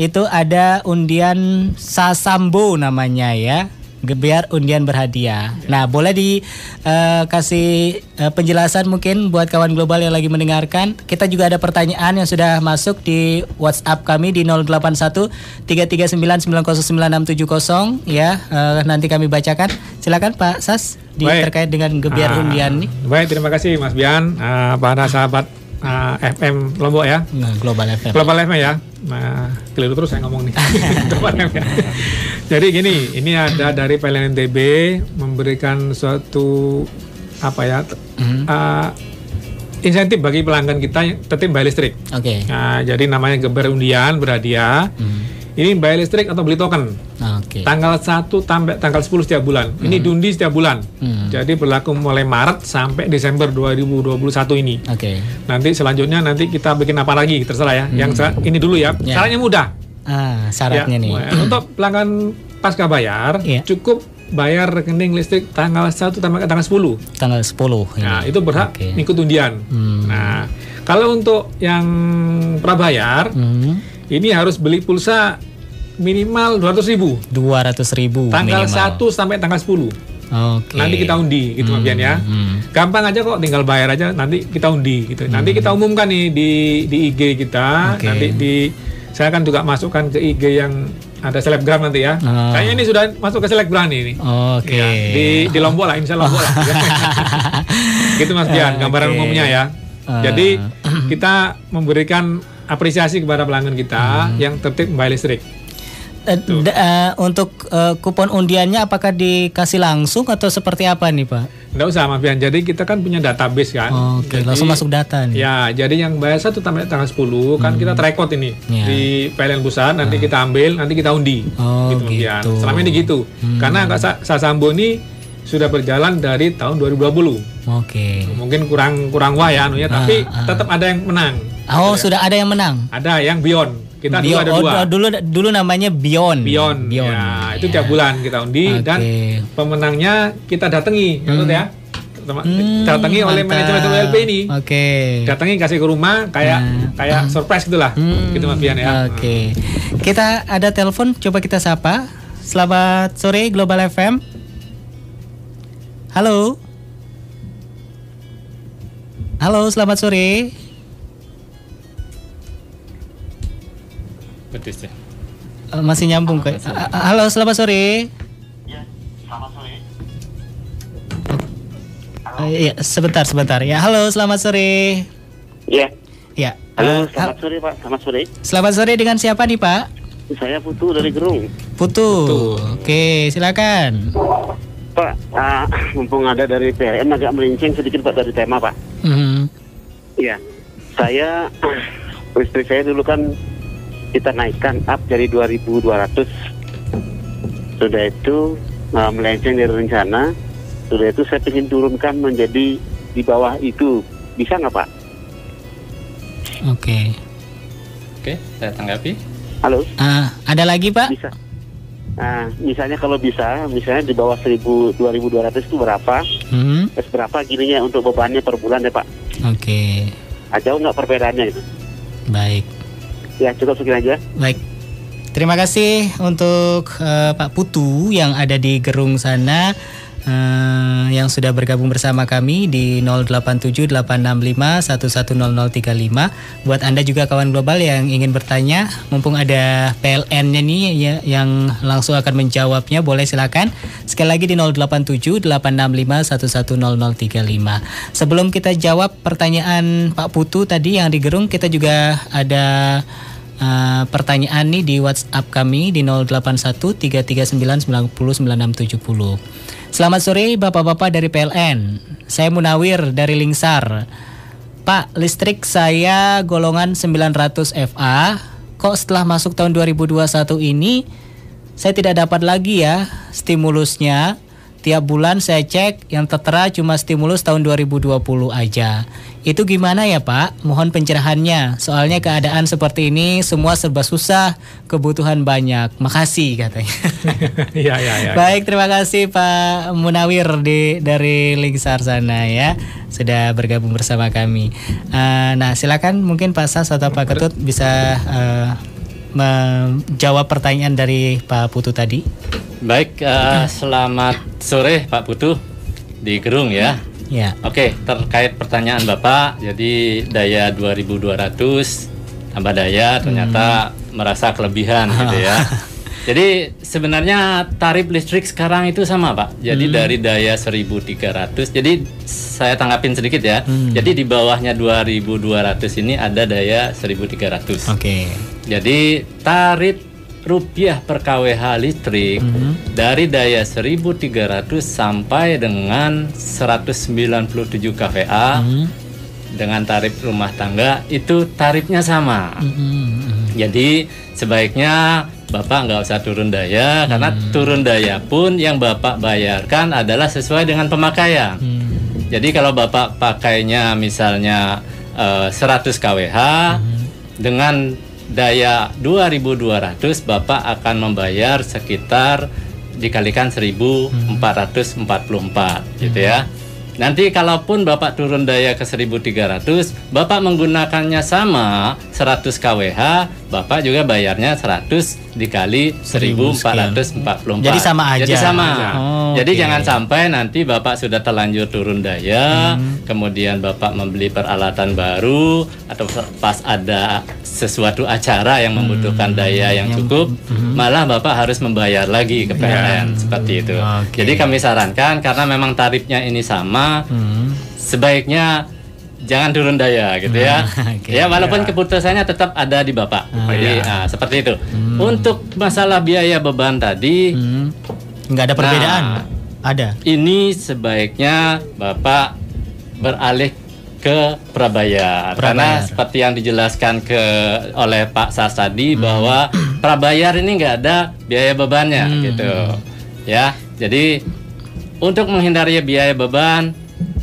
itu ada undian Sasambo namanya ya. Biar undian berhadiah. Nah, boleh dikasih penjelasan mungkin buat kawan global yang lagi mendengarkan. Kita juga ada pertanyaan yang sudah masuk di WhatsApp kami di 081 339 909 670 ya. Nanti kami bacakan. Silakan Pak Sas terkait dengan gebiar undian nih. Baik, terima kasih Mas Bian, para sahabat FM Lombok ya. Global FM. Global FM ya. Nah, keliru terus saya ngomong nih. Global FM ya. Jadi gini, ini ada dari PLN NTB memberikan suatu insentif bagi pelanggan kita yang tertib bayar listrik. Oke. Nah, jadi namanya geber undian berhadiah. Ini bayar listrik atau beli token. Tanggal 1 sampai tanggal 10 setiap bulan. Ini diundi setiap bulan. Jadi berlaku mulai Maret sampai Desember 2021 ini. Nanti selanjutnya kita bikin apa lagi terserah ya. Yang ini dulu ya. Syaratnya mudah. Syaratnya nih. Untuk pelanggan pasca bayar cukup bayar rekening listrik tanggal 1 sampai tanggal 10. Tanggal 10. Nah, itu berhak ikut undian. Nah, kalau untuk yang prabayar ini harus beli pulsa minimal 200.000. 200.000 minimal. Tanggal 1 sampai tanggal 10. Nanti kita undi gitu Mas Bian ya. Gampang aja kok, tinggal bayar aja nanti kita undi gitu. Nanti kita umumkan nih di IG kita. Nanti saya akan juga masukkan ke IG yang ada selebgram nanti ya. Kayaknya ini sudah masuk ke selebgram nih. Ya, di Lombok lah, insya Allah Lombok lah. Gitu Mas Bian, gambaran umumnya ya. Jadi kita memberikan apresiasi kepada pelanggan kita yang tertib membayar listrik. Untuk kupon undiannya apakah dikasih langsung atau seperti apa nih Pak? Nggak usah Mas Bian, jadi kita kan punya database kan. Jadi, langsung masuk data nih. Ya, jadi yang bayar 1 sampai tanggal 10 kan kita terekod ini di PLN Pusat, nanti kita ambil, nanti kita undi. Gitu Mas Bian. Selama ini gitu. Karena Sasambo ini sudah berjalan dari tahun 2020. Mungkin kurang wah ya anunya, tapi tetap ada yang menang. Sudah ada yang menang. Ada yang Beyond. Kita Beyond, dulu ada 2. Dulu namanya Beyond. Ya, itu tiap bulan kita undi dan pemenangnya kita datangi, ya. Datangi oleh manajemen WLP ini. Datangi kasih ke rumah kayak surprise gitulah. Gitu Mas Bian ya. Kita ada telepon, coba kita sapa. Selamat sore Global FM. Halo. Halo, selamat sore. Masih nyambung kayak. Halo, selamat sore. Ya, selamat sore. Iya, sebentar. Ya, halo, selamat sore. Ya. Ya. Halo, selamat sore Pak. Selamat sore. Selamat sore, dengan siapa nih Pak? Saya Putu dari Gerung. Putu. Oke, silakan. Pak, mumpung ada dari PLN agak melincing sedikit Pak dari tema Pak. Iya, saya listrik saya dulu kan kita naikkan up dari 2.200. Sudah itu melenceng dari rencana. Sudah itu saya ingin turunkan menjadi di bawah itu. Bisa nggak Pak? Oke, saya tanggapi. Halo? Ada lagi Pak? Bisa. Misalnya kalau bisa, misalnya di bawah 2.200 itu berapa? Terus berapa gininya untuk bebannya per bulan ya Pak? Jauh nggak perbedaannya itu? Baik. Ya, cukup sekian aja. Baik. Terima kasih untuk Pak Putu yang ada di Gerung sana, yang sudah bergabung bersama kami di 087865110035. Buat Anda juga kawan global yang ingin bertanya, mumpung ada PLN-nya nih yang langsung akan menjawabnya, boleh silakan. Sekali lagi di 087865110035. Sebelum kita jawab pertanyaan Pak Putu tadi yang di Gerung, kita juga ada pertanyaan nih di WhatsApp kami di 081339909670. Selamat sore Bapak-bapak dari PLN. Saya Munawir dari Lingsar. Pak, listrik saya golongan 900 FA. Kok setelah masuk tahun 2021 ini saya tidak dapat lagi ya stimulusnya. Tiap bulan saya cek yang tertera cuma stimulus tahun 2020 aja. Itu gimana ya Pak? Mohon pencerahannya. Soalnya keadaan seperti ini semua serba susah, kebutuhan banyak. Makasih katanya. Ya. Baik, terima kasih Pak Munawir dari Lingsar sana ya, sudah bergabung bersama kami. Nah, silakan mungkin Pak Sas atau Pak Ketut bisa menjawab pertanyaan dari Pak Putu tadi. Baik, selamat sore Pak Putu di Gerung ya. Ya. Oke, terkait pertanyaan Bapak, jadi daya 2200 tambah daya ternyata merasa kelebihan gitu ya. Jadi sebenarnya tarif listrik sekarang itu sama Pak. Jadi dari daya 1300. Jadi saya tanggapin sedikit ya. Jadi di bawahnya 2200 ini ada daya 1300. Oke. Jadi tarif rupiah per kWh listrik dari daya 1300 sampai dengan 197 kVA dengan tarif rumah tangga itu tarifnya sama. Jadi sebaiknya Bapak nggak usah turun daya, karena turun daya pun yang Bapak bayarkan adalah sesuai dengan pemakaian. Jadi kalau Bapak pakainya misalnya 100 kWh dengan daya 2200, Bapak akan membayar sekitar dikalikan 1444 gitu ya. Nanti kalaupun Bapak turun daya ke 1300, Bapak menggunakannya sama 100 kWh, Bapak juga bayarnya 100 dikali 1444. Jadi sama aja. Jadi sama. Jadi okay. jangan sampai nanti Bapak sudah terlanjur turun daya, kemudian Bapak membeli peralatan baru atau pas ada sesuatu acara yang membutuhkan daya yang cukup, malah Bapak harus membayar lagi ke PLN seperti itu. Okay. Jadi kami sarankan karena memang tarifnya ini sama, sebaiknya jangan turun daya gitu ya. Okay. Ya walaupun keputusannya tetap ada di Bapak. Jadi seperti itu. Untuk masalah biaya beban tadi nggak ada perbedaan. Ada. Ini sebaiknya Bapak beralih ke prabayar. Karena seperti yang dijelaskan oleh Pak Sas tadi bahwa prabayar ini nggak ada biaya bebannya gitu. Ya. Jadi untuk menghindari biaya beban,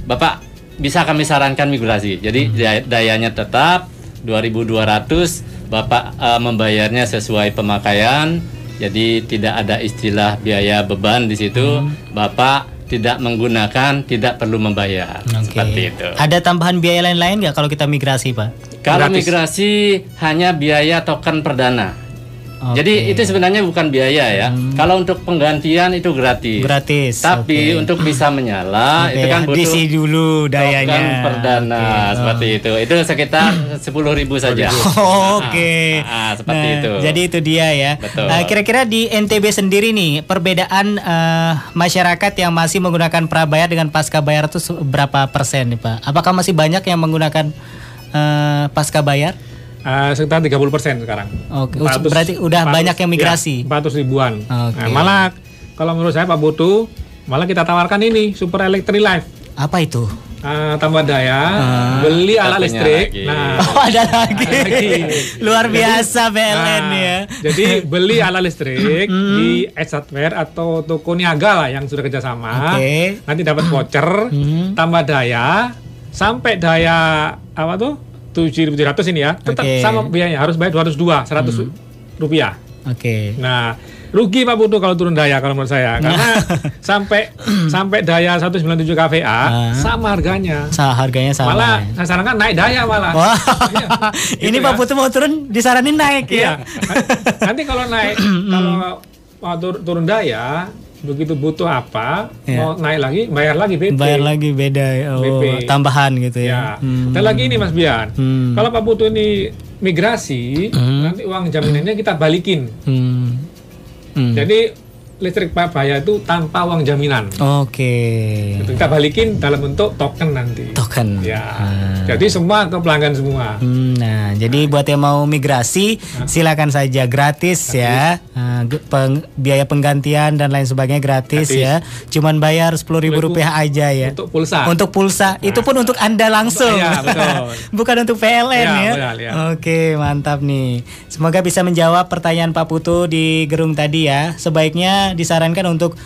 Bapak bisa kami sarankan migrasi. Jadi dayanya tetap 2200, Bapak membayarnya sesuai pemakaian. Jadi tidak ada istilah biaya beban di situ. Bapak tidak menggunakan, tidak perlu membayar. Seperti itu. Ada tambahan biaya lain-lain nggak kalau kita migrasi, Pak? Kalau migrasi hanya biaya token perdana. Jadi itu sebenarnya bukan biaya ya. Kalau untuk penggantian itu gratis. Gratis. Tapi untuk bisa menyala itu kan butuh diisi dulu dayanya. Token perdana seperti itu. Itu sekitar 10.000 saja. Oke. Seperti itu. Jadi itu dia ya. Betul. Kira-kira di NTB sendiri nih perbedaan masyarakat yang masih menggunakan prabayar dengan pasca bayar itu berapa persen nih Pak? Apakah masih banyak yang menggunakan pasca bayar? Sekitar 30% sekarang. Oke. Berarti udah banyak yang migrasi. 400 ribuan. Okay. Nah, malah kalau menurut saya Pak Putu, malah kita tawarkan ini Super Electric Life. Apa itu? Tambah daya, beli alat listrik. Lagi. Nah, ada lagi. Luar biasa PLN ya. Jadi beli alat listrik di Hardware atau toko niaga lah yang sudah kerjasama. Nanti dapat voucher, tambah daya, sampai daya apa tuh? 7.700 ini ya, tetap sama biayanya, harus bayar 100 rupiah. Nah, rugi Pak Putu kalau turun daya kalau menurut saya, karena sampai daya 197 kVA sama harganya. Harganya sama. Malah saya sarankan naik daya malah. Ini Pak Putu mau turun disaranin naik ya. Nanti kalau naik, kalau mau turun daya, begitu butuh apa, mau naik lagi, bayar lagi BP. Bayar lagi beda, tambahan gitu ya. Dan lagi ini Mas Bian, kalau Pak Putu ini migrasi, nanti uang jaminannya kita balikin. Jadi listrik prabayar itu tanpa uang jaminan. Itu kita balikin dalam bentuk token nanti. Token. Ya. Jadi semua ke pelanggan semua. Nah, jadi buat yang mau migrasi silakan saja gratis. Ya. Biaya penggantian dan lain sebagainya gratis ya. Cuman bayar 10.000 rupiah aja ya. Untuk pulsa. Untuk pulsa. Itu pun untuk Anda langsung. Ya, betul. Bukan untuk PLN ya. Betul, ya. Oke, mantap nih. Semoga bisa menjawab pertanyaan Pak Putu di Gerung tadi ya. Sebaiknya disarankan untuk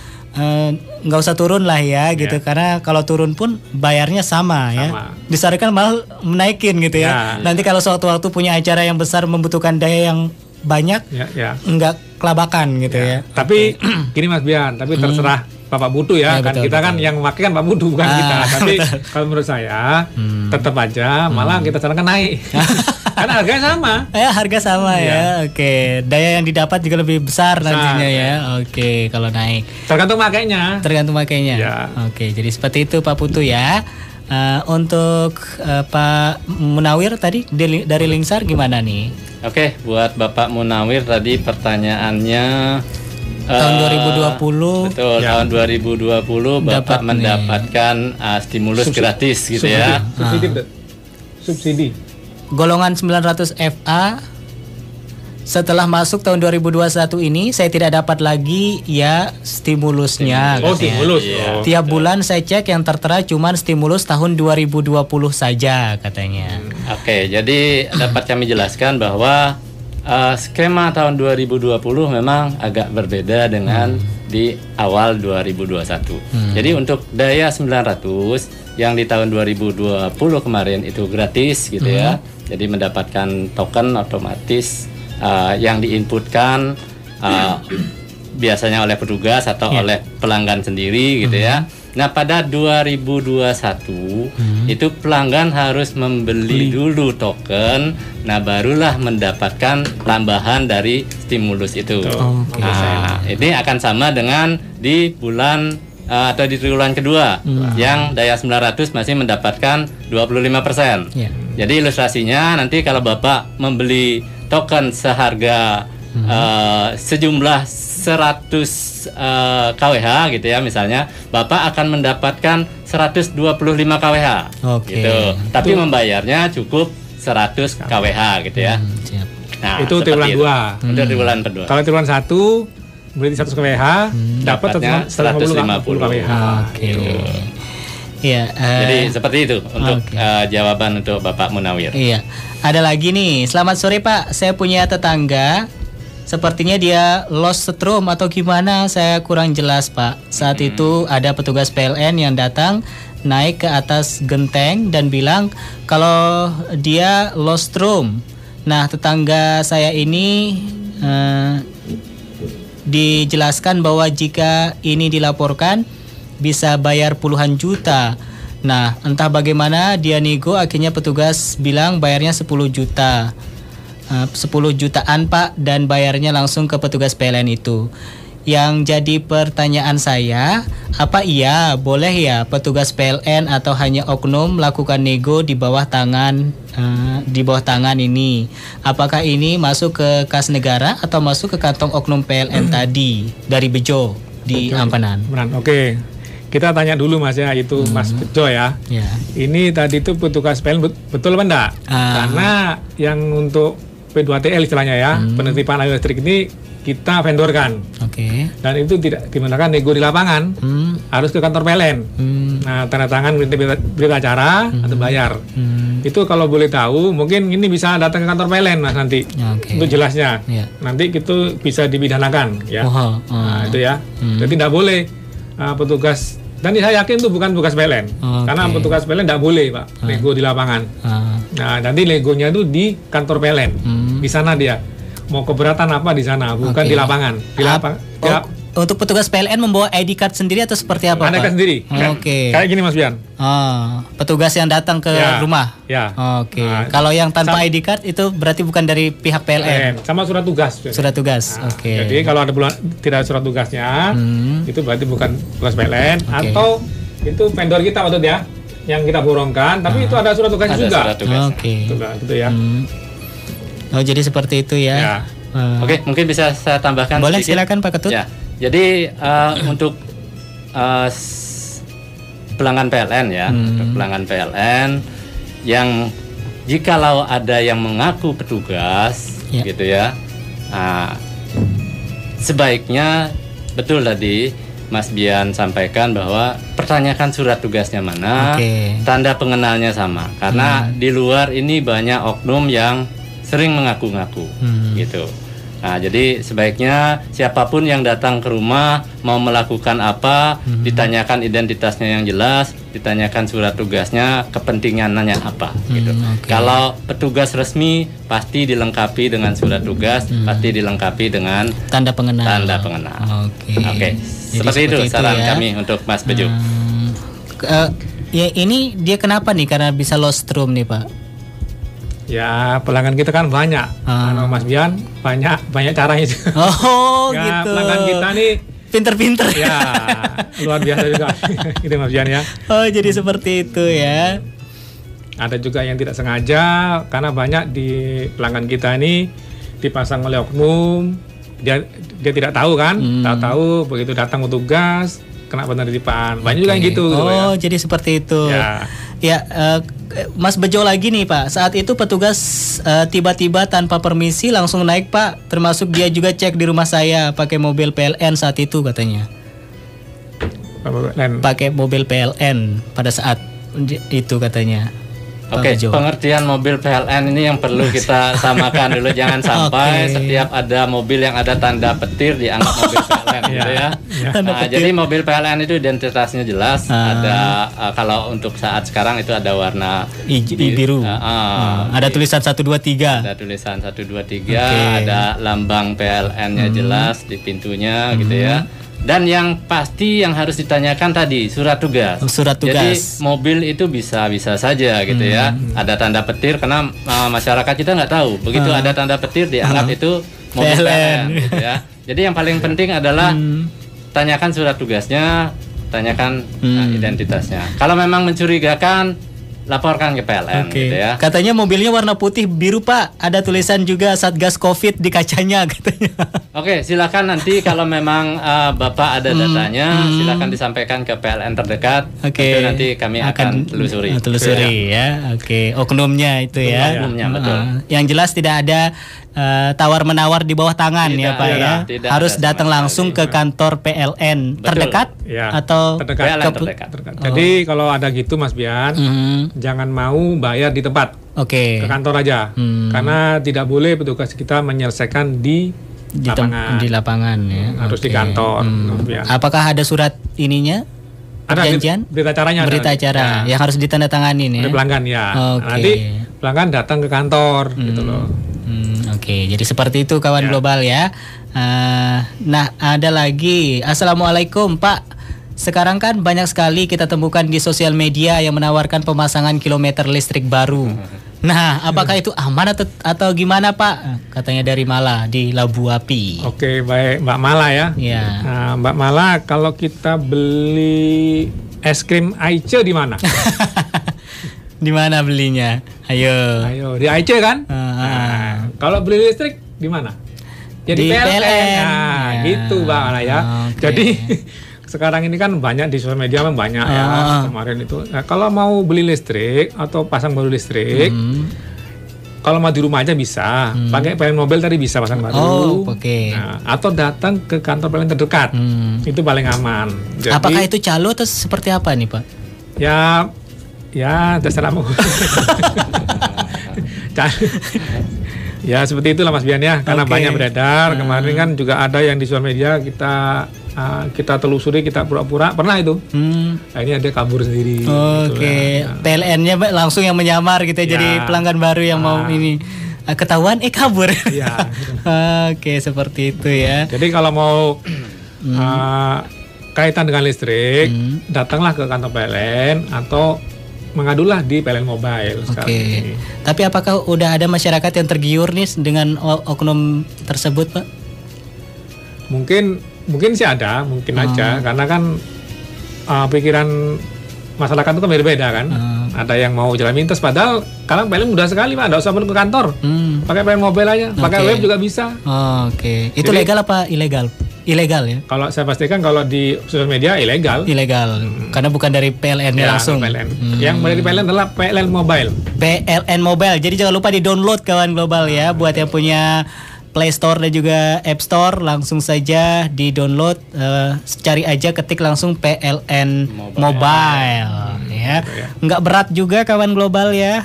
nggak usah turun lah ya gitu, karena kalau turun pun bayarnya sama. Ya, disarankan malah menaikin gitu ya. Nanti kalau suatu waktu punya acara yang besar membutuhkan daya yang banyak, nggak kelabakan gitu ya. Tapi gini Mas Bian, tapi terserah Bapak Putu ya, kan betul, kita kan yang memakai kan Pak Putu bukan kita. Tapi kalau menurut saya tetap aja malah kita sarankan naik. Karena harganya sama. Harga sama ya. Oke. Daya yang didapat juga lebih besar nantinya ya. Oke, kalau naik. Tergantung makainya. Ya. Oke, jadi seperti itu Pak Putu ya. Untuk Pak Munawir tadi dari Lingsar gimana nih? Oke, buat Bapak Munawir tadi pertanyaannya tahun 2020. Betul, tahun 2020 Bapak mendapatkan stimulus gratis gitu ya. Subsidi. Golongan 900 FA. Setelah masuk tahun 2021 ini saya tidak dapat lagi ya stimulusnya. Stimulus. Tiap bulan saya cek yang tertera cuma stimulus tahun 2020 saja katanya. Oke, jadi dapat kami jelaskan bahwa skema tahun 2020 memang agak berbeda dengan di awal 2021. Jadi untuk daya 900 yang di tahun 2020 kemarin itu gratis gitu ya. Jadi mendapatkan token otomatis yang diinputkan biasanya oleh petugas atau oleh pelanggan sendiri gitu ya. Nah pada 2021 itu pelanggan harus membeli dulu token, nah barulah mendapatkan tambahan dari stimulus itu. Nah ini akan sama dengan di bulan atau di triwulan kedua yang daya 900 masih mendapatkan 25%. Jadi ilustrasinya nanti kalau Bapak membeli token seharga sejumlah 100 kWh gitu ya misalnya, Bapak akan mendapatkan 125 kWh gitu. Tapi membayarnya cukup 100 kWh gitu ya. Nah, itu triwulan 2. Untuk triwulan kedua. Kalau triwulan 1 beli 100 kWh dapat 150 kWh. Iya. Jadi seperti itu untuk jawaban untuk Bapak Munawir. Iya. Ada lagi nih. Selamat sore Pak. Saya punya tetangga. Sepertinya dia lost setrum atau gimana, saya kurang jelas Pak. Saat itu ada petugas PLN yang datang naik ke atas genteng dan bilang kalau dia lost strum. Nah tetangga saya ini dijelaskan bahwa jika ini dilaporkan bisa bayar puluhan juta. Nah entah bagaimana dia nego, akhirnya petugas bilang bayarnya 10 juta. 10 jutaan Pak, dan bayarnya langsung ke petugas PLN itu. Yang jadi pertanyaan saya, apa iya boleh ya petugas PLN atau hanya oknum melakukan nego di bawah tangan ini? Apakah ini masuk ke kas negara atau masuk ke kantong oknum PLN tadi dari Bejo di Ampanan? Oke. Kita tanya dulu Mas ya, itu Mas Bejo ya. Ini tadi itu petugas PLN betul apa enggak? Karena yang untuk P2TL istilahnya ya, penertiban aliran listrik ini kita vendorkan. Dan itu tidak digunakan nego di lapangan, harus ke kantor PLN. Nah, tanda tangan berita acara atau bayar. Itu kalau boleh tahu, mungkin ini bisa datang ke kantor PLN Mas nanti. Untuk jelasnya. Nanti itu bisa dipidanakan ya. Nah, itu ya. Jadi tidak boleh petugas, dan saya yakin itu bukan petugas PLN. Karena petugas PLN tidak boleh Pak nego di lapangan. Nah, nanti negonya itu di kantor PLN. Di sana dia mau keberatan apa di sana, bukan di lapangan. Untuk petugas PLN membawa ID card sendiri atau seperti apa? ID card sendiri. Kayak gini Mas Bian. Petugas yang datang ke rumah. Kalau yang tanpa ID card itu berarti bukan dari pihak PLN. Sama surat tugas. Surat tugas. Jadi kalau ada tidak ada surat tugasnya, itu berarti bukan tugas PLN atau itu vendor kita waktu ya, yang kita borongkan, tapi itu ada surat tugasnya juga. Gitu ya. Oh, jadi seperti itu ya. Oke, mungkin bisa saya tambahkan. Boleh, sedikit. silakan Pak Ketut. Ya. Jadi untuk pelanggan PLN ya, untuk pelanggan PLN yang jikalau ada yang mengaku petugas, gitu ya, sebaiknya betul tadi Mas Bian sampaikan bahwa pertanyakan surat tugasnya mana, tanda pengenalnya sama, karena di luar ini banyak oknum yang sering mengaku-ngaku, gitu. Nah, jadi sebaiknya siapapun yang datang ke rumah mau melakukan apa, ditanyakan identitasnya yang jelas, ditanyakan surat tugasnya, kepentingannya apa, gitu. Kalau petugas resmi pasti dilengkapi dengan surat tugas, pasti dilengkapi dengan tanda pengenal. Seperti itu saran kami untuk Mas Bejo. Ya ini dia kenapa nih? Karena bisa lost strum nih Pak. Ya, pelanggan kita kan banyak. Mas Bian, banyak caranya juga. Oh, ya, gitu. Pelanggan kita nih pinter-pinter. Ya, luar biasa juga. Gitu Mas Bian ya. Oh, jadi seperti itu ya. Ada juga yang tidak sengaja, karena banyak di pelanggan kita ini dipasang oleh oknum. Dia tidak tahu kan, tahu begitu datang petugas kena penerimaan. Banyak juga yang gitu. Oh, ya. Jadi seperti itu. Ya, Mas Bejo lagi nih Pak. Saat itu petugas tiba-tiba tanpa permisi langsung naik Pak. Termasuk dia juga cek di rumah saya pakai mobil PLN saat itu katanya. Pakai mobil PLN pada saat itu katanya. Oke, pengertian mobil PLN ini yang perlu kita samakan dulu. Jangan sampai setiap ada mobil yang ada tanda petir dianggap mobil PLN gitu ya. Nah, jadi mobil PLN itu identitasnya jelas. Ada kalau untuk saat sekarang itu ada warna biru. Ada tulisan 123. Ada tulisan 123, ada lambang PLN-nya jelas di pintunya gitu ya. Dan yang pasti yang harus ditanyakan tadi surat tugas. Surat tugas. Jadi mobil itu bisa saja gitu ya. Ada tanda petir karena masyarakat kita nggak tahu. Begitu ada tanda petir dianggap itu mobil PLN gitu ya. Jadi yang paling penting adalah tanyakan surat tugasnya, tanyakan identitasnya. Kalau memang mencurigakan, laporkan ke PLN gitu ya. Katanya mobilnya warna putih biru Pak. Ada tulisan juga Satgas Covid di kacanya katanya. Oke, silakan nanti kalau memang Bapak ada datanya, silakan disampaikan ke PLN terdekat. Itu nanti kami akan telusuri. Telusuri ya. Oknumnya itu ya. Oknumnya betul. Yang jelas tidak ada tawar-menawar di bawah tangan ya Pak ya. Harus datang langsung ke kantor PLN terdekat atau PLN terdekat. Jadi kalau ada gitu Mas Bian, jangan mau bayar di tempat. Ke kantor aja. Karena tidak boleh petugas kita menyelesaikan di lapangan ya. Harus di kantor. Apakah ada surat ininya? Perjanjian? Berita acaranya. Berita acara yang harus ditandatangani ya. Pelanggan ya. Nanti pelanggan datang ke kantor gitu loh. Jadi seperti itu kawan global ya. Nah, ada lagi. Assalamualaikum Pak. Sekarang kan banyak sekali kita temukan di sosial media yang menawarkan pemasangan kilometer listrik baru. Nah, apakah itu aman atau gimana Pak? Katanya dari Mala di Labu Api. Oke, baik Mbak Mala ya. Nah, Mbak Mala, kalau kita beli es krim Aice di mana? Di mana belinya? Ayo di Aice kan? Nah, kalau beli listrik di mana? Ya di PLN. Nah, gitu Mbak Mala ya. Jadi sekarang ini kan banyak di sosial media banyak ya kemarin itu. Nah, kalau mau beli listrik atau pasang baru listrik, kalau mau di rumah aja bisa, pakai PLN Mobile tadi bisa pasang baru. Nah, atau datang ke kantor PLN terdekat, itu paling aman. Jadi, apakah itu calo atau seperti apa nih Pak? Ya terserah mau. Ya seperti itulah Mas Bian ya, karena banyak beredar. Kemarin kan juga ada yang di sosial media kita telusuri, kita pura-pura pernah itu. Nah, ini ada kabur sendiri. PLN-nya langsung yang menyamar gitu ya. Jadi pelanggan baru yang mau ini ketahuan kabur. Seperti itu ya. Jadi kalau mau kaitan dengan listrik, datanglah ke kantor PLN atau mengadulah di PLN Mobile sekarang ini. Tapi apakah udah ada masyarakat yang tergiur nih dengan oknum tersebut Pak? Mungkin sih ada, mungkin aja, karena kan pikiran masyarakat itu kan beda-beda kan. Ada yang mau jalan pintas, padahal sekarang PLN mudah sekali Pak, nggak usah perlu ke kantor, pakai PLN Mobile aja, pakai web juga bisa. Itu legal apa ilegal? Ilegal ya? Kalau saya pastikan kalau di sosial media ilegal. Karena bukan dari PLN langsung. Yang dari PLN adalah PLN Mobile. PLN Mobile. Jadi jangan lupa di-download kawan global ya, buat yang punya Play Store dan juga App Store, langsung saja di-download, cari aja, ketik langsung PLN Mobile ya. Nggak berat juga kawan global ya,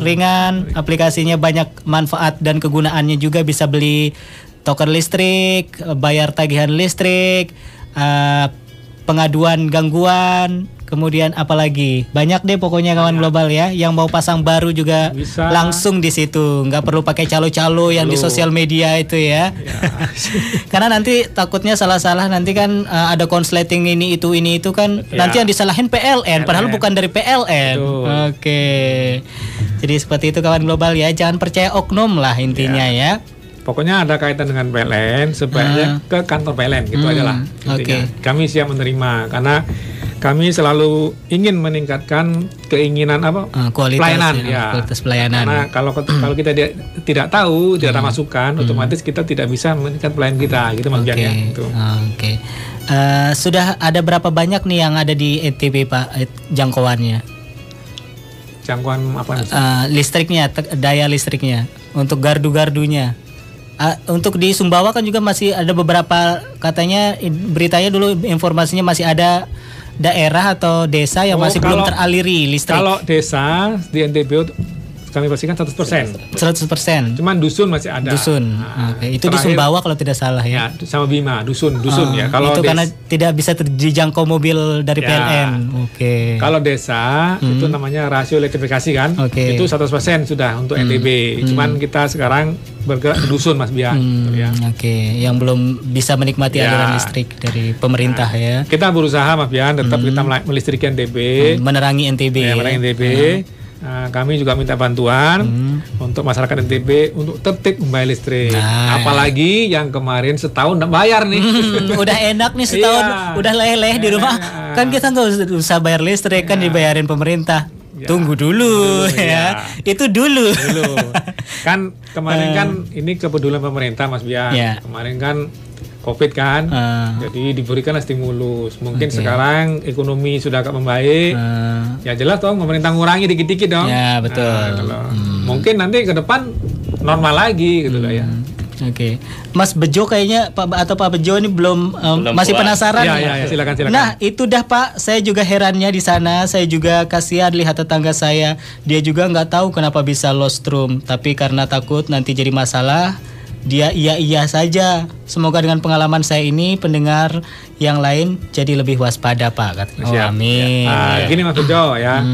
ringan. Aplikasinya banyak manfaat dan kegunaannya juga, bisa beli token listrik, bayar tagihan listrik, pengaduan gangguan, kemudian apalagi banyak deh pokoknya kawan global ya. Yang mau pasang baru juga bisa langsung di situ, nggak perlu pakai calo-calo yang di sosial media itu ya. Karena nanti takutnya salah-salah, nanti kan ada konsleting ini itu kan nanti yang disalahin PLN padahal bukan dari PLN. Jadi seperti itu kawan global ya, jangan percaya oknum lah intinya ya. Pokoknya ada kaitan dengan PLN, sebaiknya ke kantor PLN gitu aja lah. Oke. Kami siap menerima karena kami selalu ingin meningkatkan keinginan kualitas pelayanan kualitas pelayanan. Karena kalau kita tidak tahu, tidak ada masukan, otomatis kita tidak bisa meningkatkan pelayanan kita gitu Mas Bian ya. Gitu. Oke. Sudah ada berapa banyak nih yang ada di NTB Pak jangkauannya? Jangkauan apa? Listriknya, daya listriknya untuk gardu-gardunya. Untuk di Sumbawa kan juga masih ada beberapa, katanya beritanya dulu informasinya masih ada daerah atau desa yang masih belum teraliri listrik. Kalau desa di NTB kami pastikan 100%. 100%. Cuman dusun masih ada. Dusun. Itu di Sumbawa kalau tidak salah ya. Sama Bima, dusun ya. Kalau itu karena tidak bisa dijangkau mobil dari PLN. Oke. Kalau desa itu namanya rasio elektrifikasi kan. Itu 100% sudah untuk NTB. Cuman kita sekarang bergerak di dusun Mas Bian. Yang belum bisa menikmati aliran listrik dari pemerintah ya. Kita berusaha Mas Bian tetap kita melistriki NTB. Menerangi NTB. Menerangi NTB. Kami juga minta bantuan untuk masyarakat NTB untuk tertib membayar listrik. Apalagi yang kemarin setahun tidak bayar nih. Udah enak nih setahun, udah leleh di rumah. Kan kita nggak usah bayar listrik, kan dibayarin pemerintah. Tunggu dulu ya. Itu dulu. Kan kemarin kan ini kepedulian pemerintah Mas Bian. Kemarin kan COVID kan, jadi diberikanlah stimulus. Mungkin sekarang ekonomi sudah agak membaik, ya jelas dong pemerintah ngurangi dikit-dikit dong. Ya betul. Mungkin nanti ke depan normal lagi gitu lah ya. Oke. Mas Bejo kayaknya Pak Bejo ini belum masih penasaran. Ya, silakan. Nah itu dah Pak, saya juga herannya di sana. Saya juga kasihan lihat tetangga saya, dia juga nggak tahu kenapa bisa lost room, tapi karena takut nanti jadi masalah, dia iya saja. Semoga dengan pengalaman saya ini pendengar yang lain jadi lebih waspada Pak. Amin. Gini Mas Bejo ya.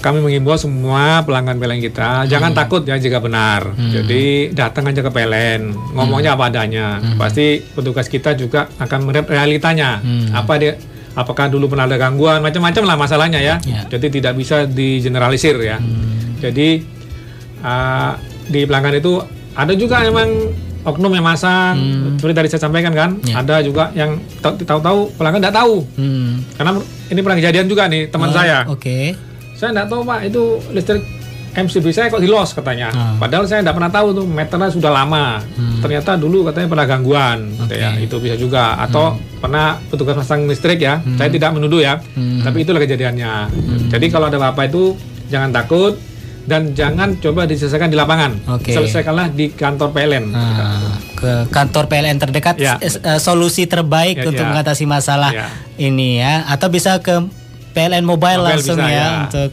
Kami mengimbau semua pelanggan PLN kita jangan takut ya jika benar. Jadi datang aja ke PLN, ngomongnya apa adanya. Pasti petugas kita juga akan melihat realitanya. Apakah dulu pernah ada gangguan, macam-macam lah masalahnya ya. Jadi tidak bisa digeneralisir ya. Jadi di pelanggan itu ada juga emang oknum yang masang, seperti tadi saya sampaikan kan. Ada juga yang tahu-tahu pelanggan tidak tahu. Karena ini pernah kejadian juga nih teman saya. Saya tidak tahu Pak, itu listrik MCB saya kok di loss katanya. Padahal saya tidak pernah tahu tuh, meternya sudah lama. Ternyata dulu katanya pernah gangguan. Ya, itu bisa juga. Atau pernah petugas pasang listrik ya. Saya tidak menuduh ya. Tapi itulah kejadiannya. Jadi kalau ada apa-apa itu jangan takut. Dan jangan coba diselesaikan di lapangan. Selesaikanlah di kantor PLN. Ke kantor PLN terdekat solusi terbaik untuk mengatasi masalah ini ya. Atau bisa ke PLN mobile langsung bisa, ya untuk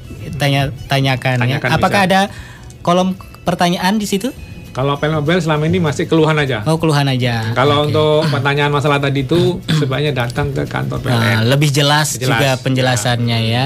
tanyakan ya. Apakah ada kolom pertanyaan di situ? Kalau PLN mobile selama ini masih keluhan aja. Keluhan aja. Kalau untuk pertanyaan masalah tadi itu sebaiknya datang ke kantor PLN. Lebih jelas juga penjelasannya ya.